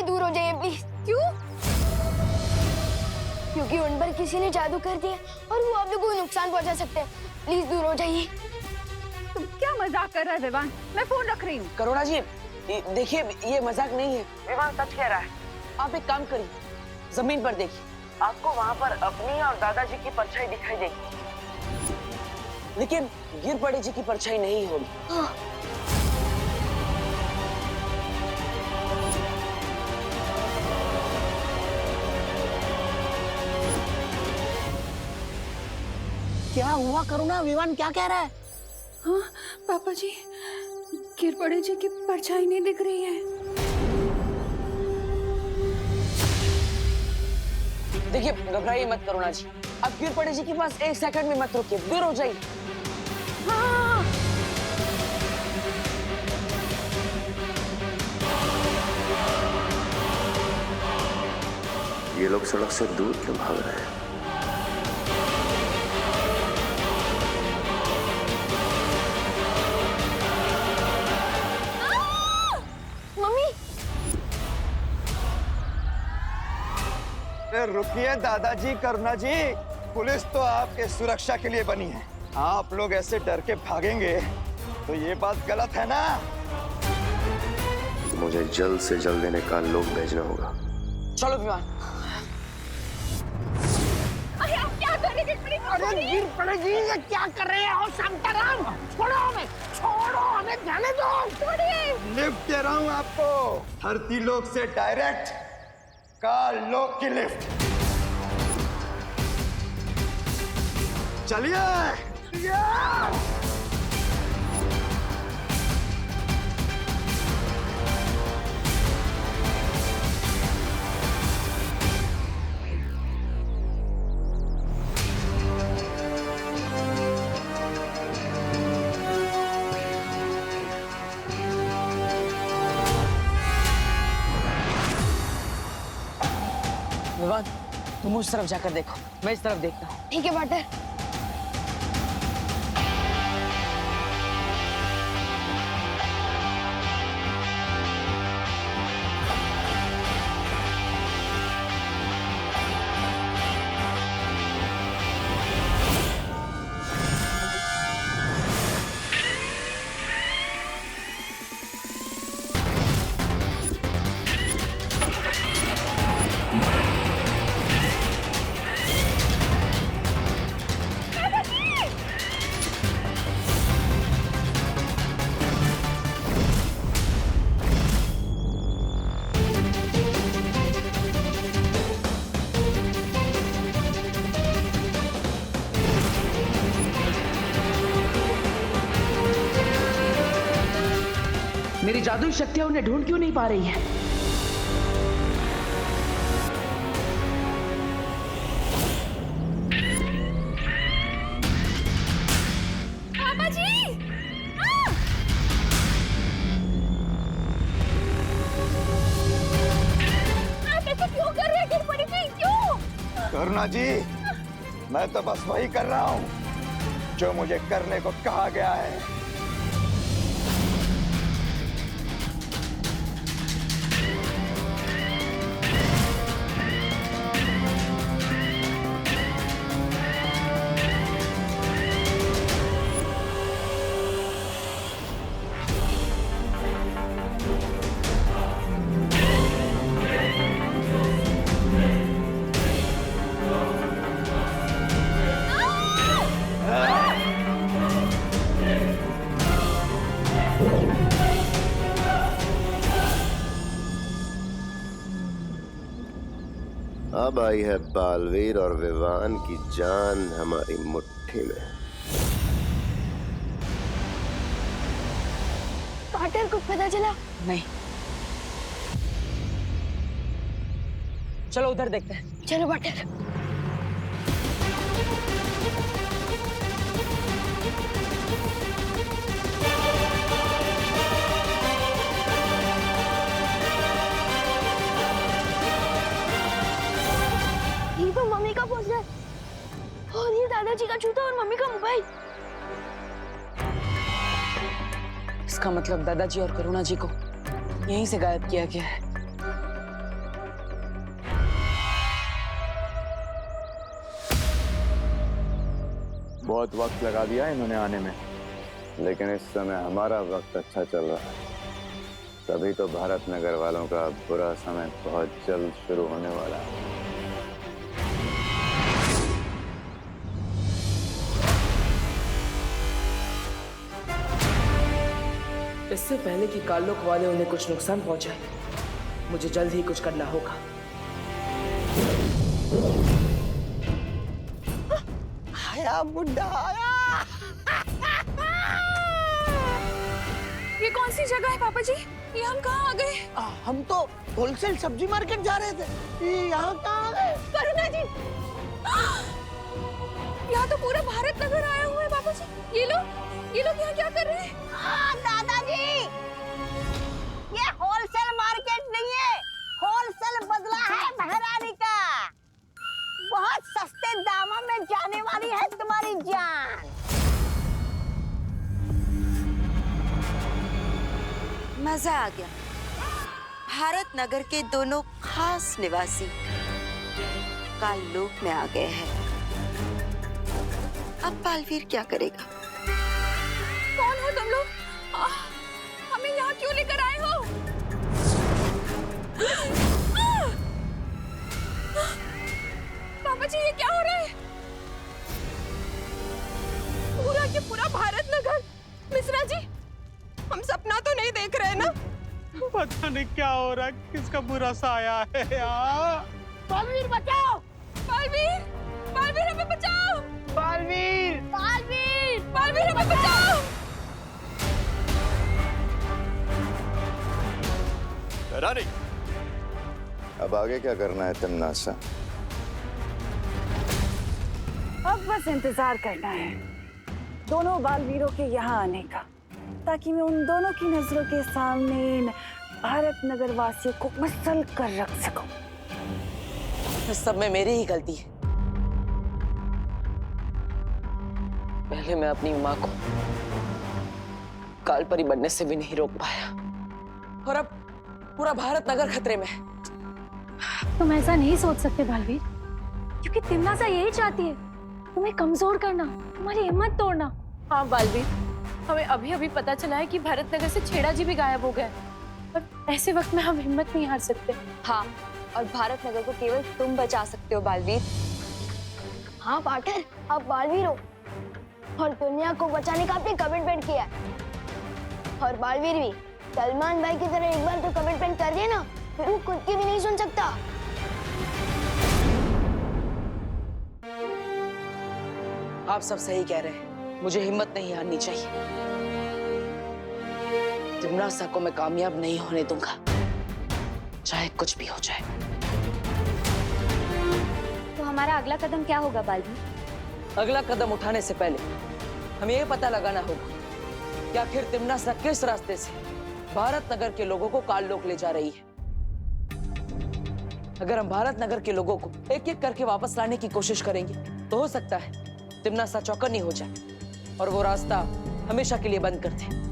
दूर हो जाइए प्लीज। क्यों? क्योंकि उन पर किसी ने जादू कर दिया और वो आप लोगों को नुकसान पहुंचा सकते हैं। प्लीज दूर हो जाइए। तुम क्या मजाक कर रहे हो विवान? मैं फोन रख रही हूँ। करुणा जी देखिए, ये मजाक नहीं है, विवान सच कह रहा है। आप एक काम करिए, जमीन पर देखिए, आपको वहाँ पर अपनी और दादाजी की परछाई दिखाई देगी, लेकिन गिर पड़े जी की परछाई नहीं होगी। क्या हुआ करुणा? विवान क्या कह रहा है? हाँ पापा जी, गिर पड़े जी की परछाई नहीं दिख रही है। देखिए घबराइए मत करुणा जी, अब गिर पड़े जी के पास 1 सेकंड में मत रुकिए, दूर हो जाइए। हाँ। ये लोग सड़क से दूर क्यों भाग रहे हैं? मम्मी रुकिए दादाजी, करुणा जी, पुलिस तो आपके सुरक्षा के लिए बनी है। आप लोग ऐसे डर के भागेंगे तो ये बात गलत है ना? मुझे जल्द से जल्द इन्हें कल लोग भेजना होगा। चलो विवान। अरे आप क्या कर रहे हैं? अरे गिर पड़ेगी, ये क्या कर रहे हो शांताराम? छोड़ो हमें, छोड़ो हमें, जाने दो। छोड़िए। लिफ्ट दे रहा हूँ आपको, धरती लोक से डायरेक्ट काल लोक की लिफ्ट। चलिए। विवान तुम उस तरफ जाकर देखो, मैं इस तरफ देखता हूँ। ठीक है पार्टनर। मेरी जादुई शक्तियां उन्हें ढूंढ क्यों नहीं पा रही है? पापा जी। आप ऐसे क्यों कर रहे हैं? गिर पड़ी थी क्यों? करुणा जी, मैं तो बस वही कर रहा हूँ जो मुझे करने को कहा गया है। अब आई है बालवीर और विवान की जान हमारी मुट्ठी में। पार्टनर को पता चला? नहीं, चलो उधर देखते हैं। चलो पार्टनर। ये तो मम्मी का पोस्टर और ये दादाजी का जूता और मम्मी का मोबाइल। इसका मतलब दादाजी और करुणा जी को यहीं से गायब किया गया है। बहुत वक्त लगा दिया इन्होंने आने में, लेकिन इस समय हमारा वक्त अच्छा चल रहा है। तभी तो भारत नगर वालों का बुरा समय बहुत जल्द शुरू होने वाला है। इससे पहले कि कालोक वाले उन्हें कुछ नुकसान पहुंचाए, मुझे जल्द ही कुछ करना होगा। आया बुड्ढा आया। ये कौन सी जगह है पापा जी? ये हम कहाँ आ गए? हम तो होलसेल सब्जी मार्केट जा रहे थे, ये यहाँ कहाँ आ गए? करुणा जी, यहाँ तो पूरा भारत नगर आया हुआ है पापा जी। ये लोग यहाँ क्या कर रहे हैं? दादाजी, ये होलसेल मार्केट नहीं है, होलसेल बदला है महारानी का। बहुत सस्ते दामों में जाने वाली है तुम्हारी जान। मजा आ गया। भारत नगर के दोनों खास निवासी काललोक में आ गए हैं। अब बालवीर क्या करेगा? कौन हो तुम लोग? हमें यहाँ क्यों लेकर आए हो? पापा जी, ये क्या हो रहा है? पूरा के पूरा भारत नगर। मिश्रा जी, हम सपना तो नहीं देख रहे ना? पता नहीं क्या हो रहा है, किसका बुरा साया है यार। बालवीर बचाओ! बालवीर, बालवीर हमें बचाओ! बालवीर, बालवीर! बालवीर हमें बचाओ! रानी, अब आगे क्या करना है तिमनासा? अब बस इंतजार करना है दोनों बालवीरों के यहाँ आने का, ताकि मैं उन दोनों की नजरों के सामने इन भारत नगर वासियों को मसल कर रख सकूं। इस सब में मेरी ही गलती है। पहले मैं अपनी माँ को कालपरी बनने से भी नहीं रोक पाया, और अब पूरा भारत नगर खतरे में है। तुम ऐसा नहीं सोच सकते बालवीर, क्योंकि तिमनासा यही चाहती है, तुम्हें कमजोर करना, तुम्हारी हिम्मत तोड़ना। हाँ बालवीर, हमें अभी अभी पता चला है कि भारत नगर से छेड़ा जी भी गायब हो गए, और ऐसे वक्त में हम हिम्मत नहीं हार सकते। हाँ, और भारत नगर को केवल तुम बचा सकते हो बालवीर। हाँ पार्टनर, आप बालवीर हो और दुनिया को बचाने का आपने कमिटमेंट किया है। और बालवीर भी सलमान भाई की तरह एक बार तो कमिटमेंट कर दिया ना, फिर वो खुद की भी नहीं सुन सकता। आप सब सही कह रहे हैं, मुझे हिम्मत नहीं हारनी चाहिए। तिमनासा को मैं कामयाब नहीं होने दूंगा, चाहे कुछ भी हो जाए। तो हमारा अगला कदम क्या होगा बालवीर? अगला कदम उठाने से पहले हमें यह पता लगाना होगा कि आखिर तिमनासा किस रास्ते से भारत नगर के लोगों को काललोक ले जा रही है। अगर हम भारत नगर के लोगों को एक एक करके वापस लाने की कोशिश करेंगे, तो हो सकता है तिमनासा चौकन्नी हो जाए और वो रास्ता हमेशा के लिए बंद कर दे।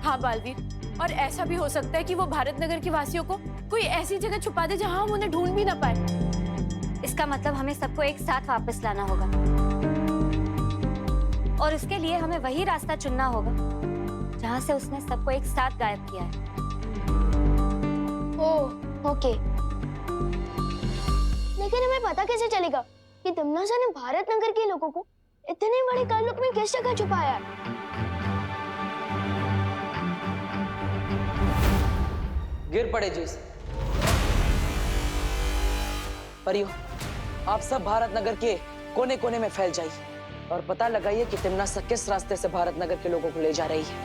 हाँ बालवीर, और ऐसा भी हो सकता है कि वो भारत नगर के वासियों को कोई ऐसी जगह छुपा दे जहां हम उन्हें ढूंढ भी ना पाए। इसका मतलब हमें सबको एक साथ वापस लाना होगा, और उसके लिए हमें वही रास्ता चुनना होगा जहां से उसने सबको एक साथ गायब किया है। ओके, लेकिन हमें पता कैसे चलेगा कि तिमनासा ने भारत नगर के लोगों को इतने बड़े काललोक में किस जगह छुपाया है? गिर पड़े जी से। परियो, आप सब भारत नगर के कोने कोने में फैल जाइए और पता लगाइए कि तिमनासा किस रास्ते से भारत नगर के लोगों को ले जा रही है।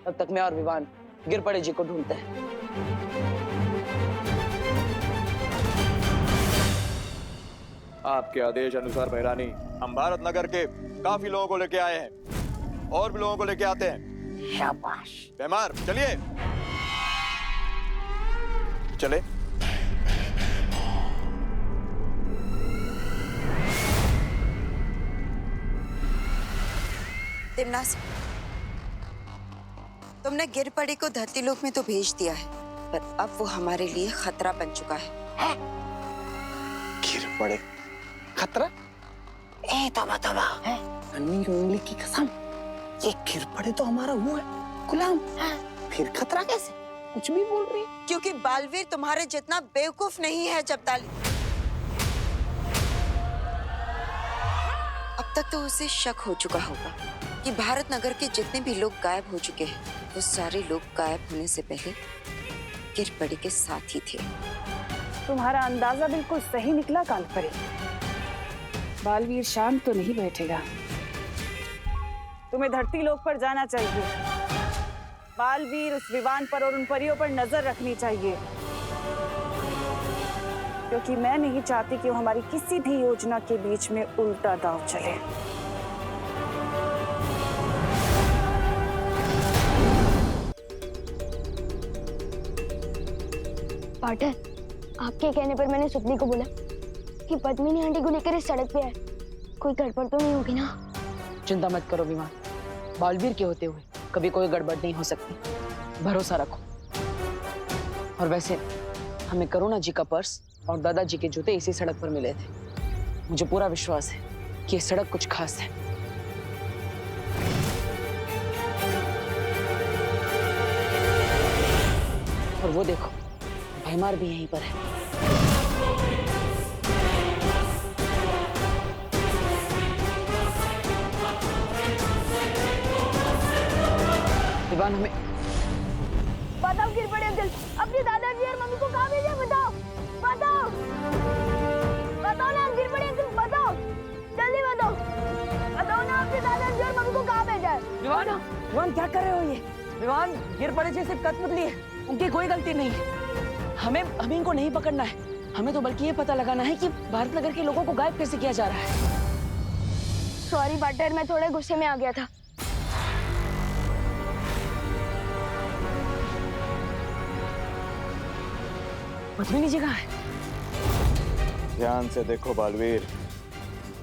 तब तक मैं और विवान गिर पड़े जी को ढूंढते हैं। आपके आदेश अनुसार भैरानी, हम भारत नगर के काफी लोगों को लेके आए हैं, और भी लोगों को लेके आते हैं। शाबाश। बेमार, चलिए चले। तिमनासा, तुमने गिरपड़े को धरती लोक में तो भेज दिया है, पर अब वो हमारे लिए खतरा बन चुका है। गिर पड़े खतरा? ए तौबा तौबा है अमीर उंगली की कसम, ये गिर पड़े तो हमारा वो है गुलाम, फिर खतरा कैसे? कुछ भी बोल रही है। क्योंकि बालवीर तुम्हारे जितना बेवकूफ नहीं है जब्ताली। अब तक तो उसे शक हो चुका होगा कि भारत नगर के जितने भी लोग गायब हो चुके हैं वो सारे लोग गायब होने से पहले गिरपड़ी के साथ ही थे। तुम्हारा अंदाजा बिल्कुल सही निकला कालपरी। बालवीर शांत तो नहीं बैठेगा, तुम्हें धरती लोक पर जाना चाहिए। बालवीर उस विमान पर और उन परियों पर नजर रखनी चाहिए, क्योंकि मैं नहीं चाहती कि वो हमारी किसी भी योजना के बीच में उल्टा दांव चले। पार्टनर, आपके कहने पर मैंने सुपली को बोला कि पद्मिनी आंटी को लेकर इस सड़क पे है। कोई गड़बड़ तो नहीं होगी ना? चिंता मत करो विमान, बालवीर के होते हुए कभी कोई गड़बड़ नहीं हो सकती, भरोसा रखो। और वैसे हमें करुणा जी का पर्स और दादाजी के जूते इसी सड़क पर मिले थे। मुझे पूरा विश्वास है कि ये सड़क कुछ खास है। और वो देखो, भैमार भी यहीं पर है। विवान, हमें बताओ गिर पड़े अंकल, अपने दादाजी और मम्मी को कहाँ भेजे? बताओ बताओ बताओ ना, गिर पड़े अंकल, बताओ जल्दी बताओ, बताओ ना अपने दादाजी और मम्मी को कहाँ भेजा है? विवान, विवान क्या कर रहे हो ये? विवान, गिर पड़े जैसे कठपुतली है, उनकी कोई गलती नहीं है। हमें इनको नहीं पकड़ना है, हमें तो बल्कि ये पता लगाना है कि भारत नगर के लोगों को गायब कैसे किया जा रहा है। सॉरी पार्टनर, मैं थोड़े गुस्से में आ गया था। पद्मिनी जी कहाँ है? ध्यान से देखो बालवीर,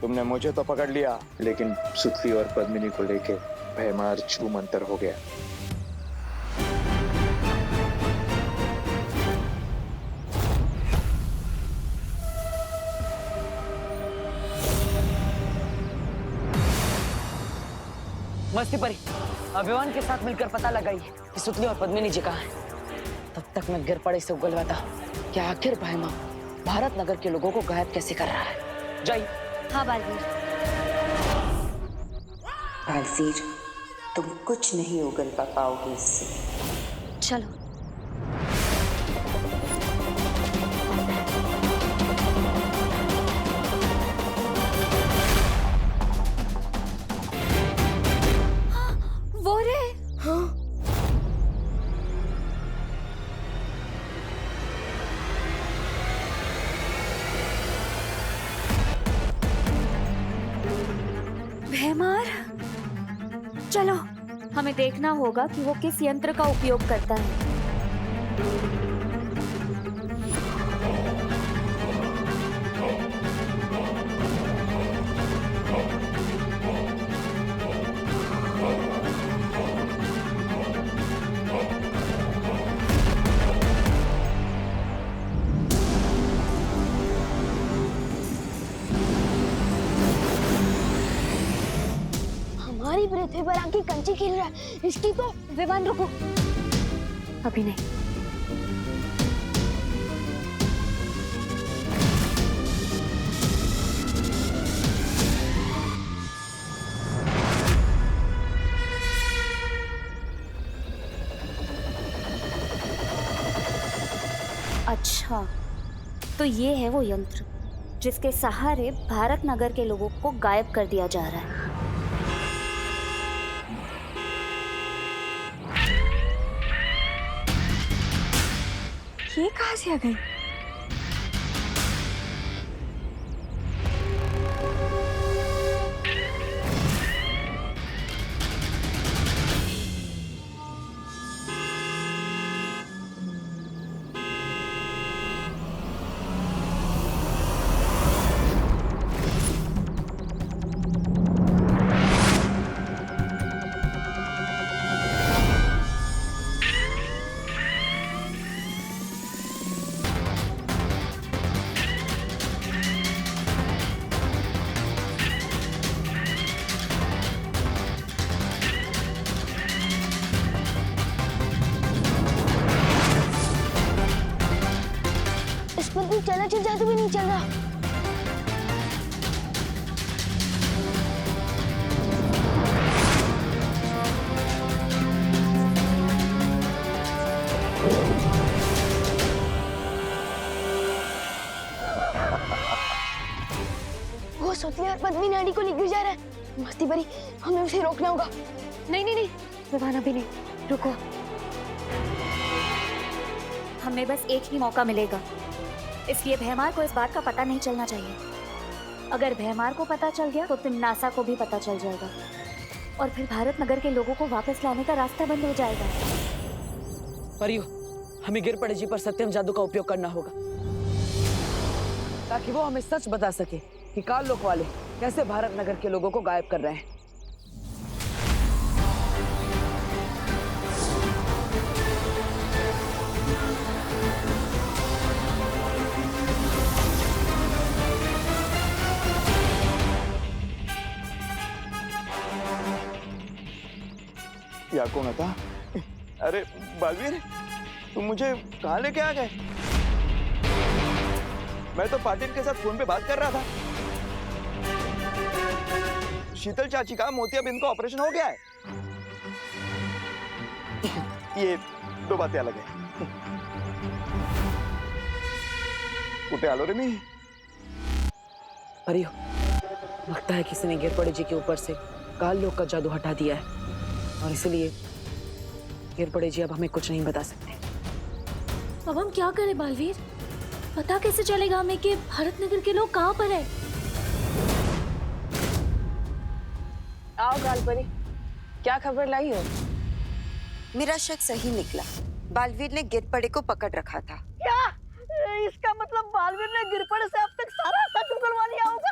तुमने मुझे तो पकड़ लिया, लेकिन सुतली और पद्मिनी को लेके भयमार छू मंतर हो गया। मस्ती परी, अभिमान के साथ मिलकर पता लगाइए कि सुतली और पद्मिनी जी कहाँ हैं। तब तक मैं गिर पड़े से उगलवाता कि आखिर भैमा भारत नगर के लोगों को गायब कैसे कर रहा है। जाइए। हाँ बालवीर। बालवीर, तुम कुछ नहीं उगल पाओगे इससे। चलो। वो रे। हाँ। भैमार, चलो हमें देखना होगा कि वो किस यंत्र का उपयोग करता है। हमारी पृथ्वी पर आके कंची खेल रहा है, इसकी तो। विमान रुको, अभी नहीं। अच्छा, तो ये है वो यंत्र जिसके सहारे भारत नगर के लोगों को गायब कर दिया जा रहा है। ये कहाँ से आ गई? चलाचल जादू भी नहीं चल रहा। वो सुतली और पद्मी नाड़ी को लेकर जा रहा है। मस्ती भरी, हमें उसे रोकना होगा। नहीं नहीं नहीं विवान, अभी नहीं, रुको। हमें बस एक ही मौका मिलेगा, इसलिए भैमार को इस बात का पता नहीं चलना चाहिए। अगर भैमार को पता चल गया तो तिमनासा को भी पता चल जाएगा और फिर भारत नगर के लोगों को वापस लाने का रास्ता बंद हो जाएगा। परियो, हमें गिरपड़े जी पर सत्यम जादू का उपयोग करना होगा ताकि वो हमें सच बता सके कि काल लोक वाले कैसे भारत नगर के लोगों को गायब कर रहे हैं। या कौन था? अरे बालवीर, तुम मुझे कहाँ लेके आ गए? मैं तो पाटिल के साथ फोन पे बात कर रहा था। शीतल चाची का मोतियाबिंद का ऑपरेशन हो गया है। ये दो बातें अलग है। कुटे आलो रे मी। परियो, लगता है किसी ने गिरपड़े जी के ऊपर से काल लोक का जादू हटा दिया है और इसलिए गिरपड़े जी अब हमें कुछ नहीं बता सकते। अब हम क्या करें बालवीर? पता कैसे चलेगा हमें कि भारत नगर के लोग कहाँ पर है? आओ कालपरी, क्या खबर लाई हो? मेरा शक सही निकला। बालवीर ने गिरपड़े को पकड़ रखा था। क्या इसका मतलब बालवीर ने गिरपड़े से अब तक सारा सच उगलवा लिया होगा?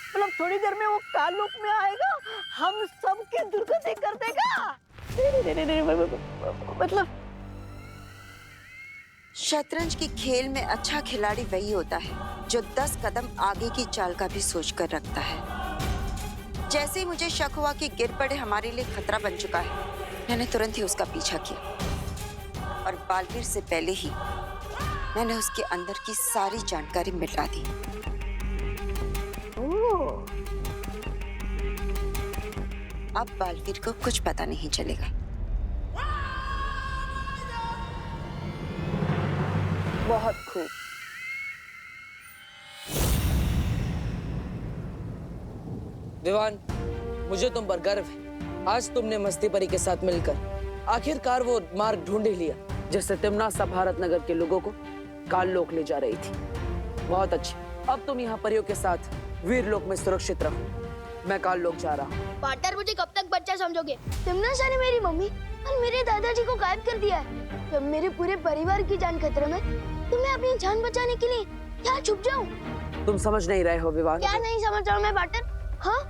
मतलब थोड़ी देर में वो काल लोक में आएगा, हम सबकी दुर्गति कर देगा। मतलब शतरंज की खेल में अच्छा खिलाड़ी वही होता है जो 10 कदम आगे की चाल का भी सोचकर रखता है। जैसे ही मुझे शक हुआ कि गिरपड़े हमारे लिए खतरा बन चुका है, मैंने तुरंत ही उसका पीछा किया और बालवीर से पहले ही मैंने उसके अंदर की सारी जानकारी मिटा दी। अब बालवीर को कुछ पता नहीं चलेगा। बहुत खूब। विवान, मुझे तुम पर गर्व है। आज तुमने मस्ती परी के साथ मिलकर आखिरकार वो मार्ग ढूंढ ही लिया जिससे तिमनासा भारत नगर के लोगों को काल लोक ले जा रही थी। बहुत अच्छी। अब तुम यहाँ परियों के साथ वीर लोक में सुरक्षित रहो। मैं काल लोक जा रहा हूँ। पार्टनर, मुझे कब तक बच्चा समझोगे? तिमनासा ने मेरी मम्मी और मेरे दादाजी को गायब कर दिया है। जब मेरे पूरे परिवार की जान खतरे में, तो मैं अपनी जान बचाने के लिए क्या छुप जाऊं? तुम समझ नहीं रहे हो विवान। क्या नहीं समझ रहा हूँ मैं पार्टनर? हाँ,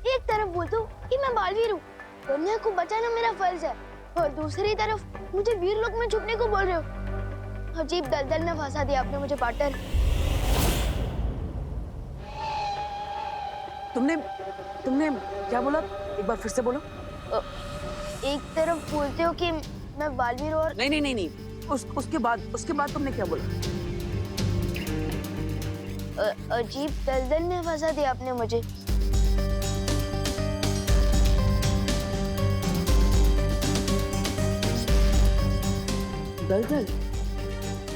एक तरफ बोलता हूँ कि मैं बालवीर हूँ, दुनिया को बचाना मेरा फर्ज है, और दूसरी तरफ मुझे वीर लोक में छुपने को बोल रहे हो। अजीब दलदल में फंसा दिया आपने मुझे पार्टनर। तुमने क्या बोला? एक बार फिर से बोलो। एक तरफ बोलते हो कि मैं बालवीर और नहीं। उसके बाद तुमने क्या बोला? अजीब दलदल में फंसा दिया आपने मुझे।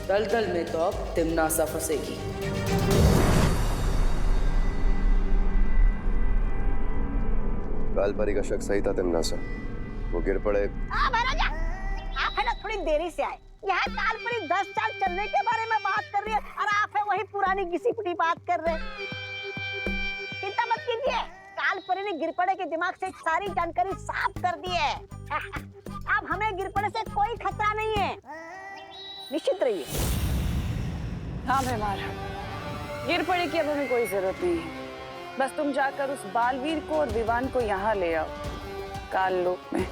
दलदल में तो अब तिमनासा फंसेगी। कालपरी का शक सही था तिमनासा। वो गिरपड़े। महाराजा, आप है ना थोड़ी देरी से आए। यहाँ कालपरी 10 साल चलने के बारे में बात कर रही है और आप है वही पुरानी घिसी पिटी बात कर रहे हैं। चिंता मत कीजिए, कालपरी ने गिरपड़े के दिमाग से सारी जानकारी साफ कर दी है। अब हमें गिरपड़े से कोई खतरा नहीं है, निश्चित रहिए। हाँ भैमार, गिरपड़े की अब हमें कोई जरूरत नहीं है। बस तुम जाकर उस बालवीर को और विवान को यहाँ ले आओ काल लोक में।